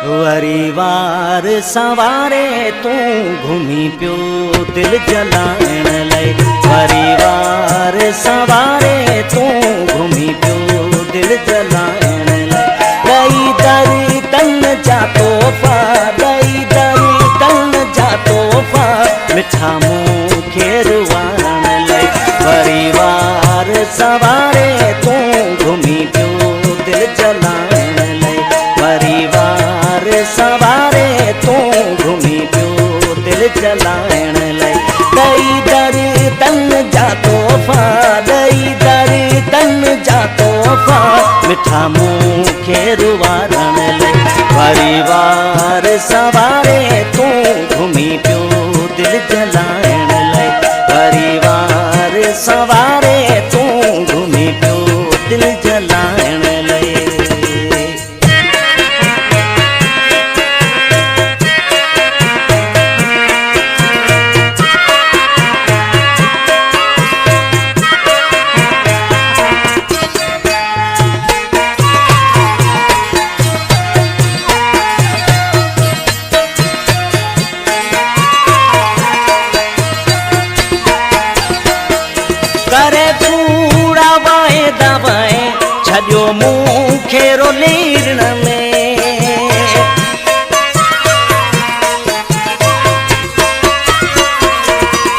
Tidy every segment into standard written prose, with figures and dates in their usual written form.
वरीवार सवारे तू घूमी पियो दिल जलाइण लाइ। वरीवार सवारे तू घूमी पियो दिल जलाइण लाइ। ॾई दरी तन जा तोहफ़ा, ॾई दरी तन जा तोहफ़ा, मिठा मूंखे रुवाइण लाइ। वरीवार सवारे तू घूमी पियो दिल जलाइण लाइ। वरीवार सवारे तू घूमी पियो दिल जलाइण लाइ। ॾई दरी तन जा तोहफ़ा, ॾई दरी तन जा तोहफ़ा, मिठा मूंखे रुवाइण लाइ। वरीवार सवारे तू घूमी पियो दिल जलाइण लाइ। वरीवार सवारे तू घूमी पियो दिल जलाइण लाइ। करे कूड़ा वाए दवाए छॾियो मूंखे रोलीण में।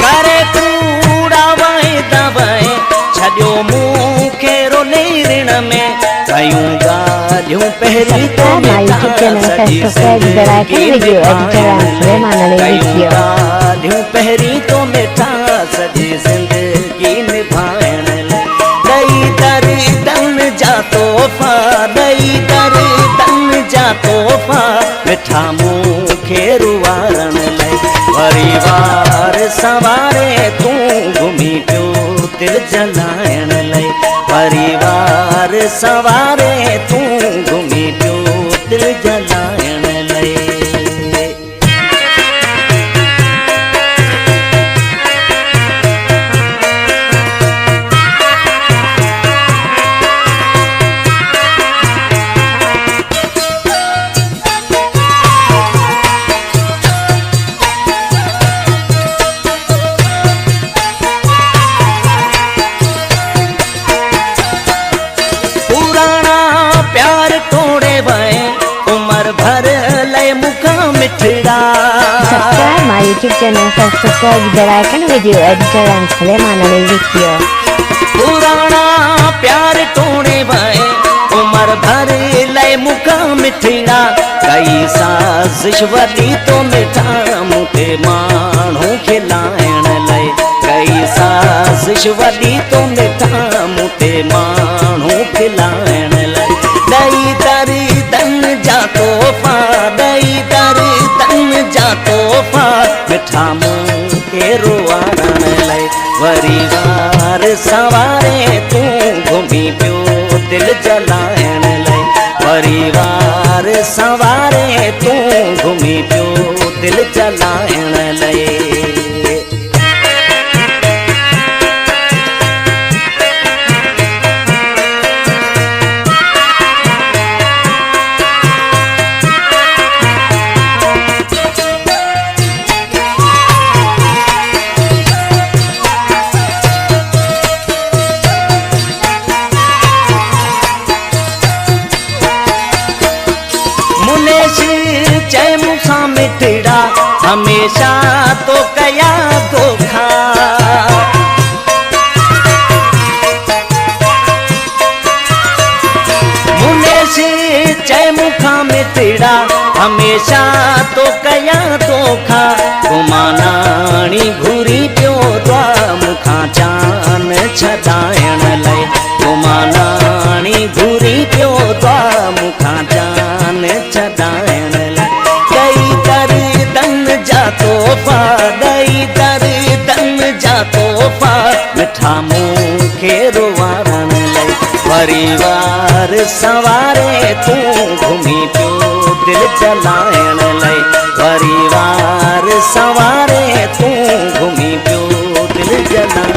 करे कूड़ा वाए दवाए छॾियो मूंखे रोलीण में। कयूं ॻाल्हियूं पहिरीं तो सॼी ज़िंदगी निभाइण लाइ। कयूं ॻाल्हियूं पहिरीं तो मिठा सॼी ज़िंदगी निभाइण लाइ। ॾई दरी तन जा तोहफ़ा, ॾई दरी तन जा तोहफ़ा, मिठा मूंखे रुवाइण लाइ। वरीवार सवारे तू घूमी पियो दिल जलाइण लाइ। वरीवार सवारे तू घूमी पियो दिल जलाइण लाइ। Subscribe my YouTube channel for subscribe the icon video editor and Suleiman Ali video. पुराना प्यार तोड़े वए उम्र भर लय मुका मिठड़ा। कई साजिश वॾी तो मिठा मूंखे माण्हू खिलाइण लाइ। कई साजिश वॾी तो मिठा मूंखे माण्हू खिलाइण लाइ। ॾई दरी तन जा तोहफ़ा, ॾई दरी तन जा तोहफ़ा, मिठा मूंखे रुवाइण लाइ। वरीवार सवारे तू घूमी पियो दिल जलाइण लाइ। वरीवार सवारे तू घूमी पियो दिल जलाइण लाइ। चए मूंसां मिठड़ा हमेशा तो कया धोखा। मुनेश चए मूंखां मिठड़ा हमेशा तो कया धोखा। घुमानाणी घुरी पियो द्वा मूंखां जान छॾाइण लाइ। घुमानाणी घुरी पियो द्वा मूंखां जान छॾाइण लाइ। ॾई दरी तन जा तोहफ़ा, ॾई दरी तन जा तोहफ़ा, मिठा मूंखे रुवाइण लाइ। वरीवार सवारे तू घूमी पियो दिल जलाइण लाइ। वरीवार सवारे तू घूमी पियो दिल जलाइण।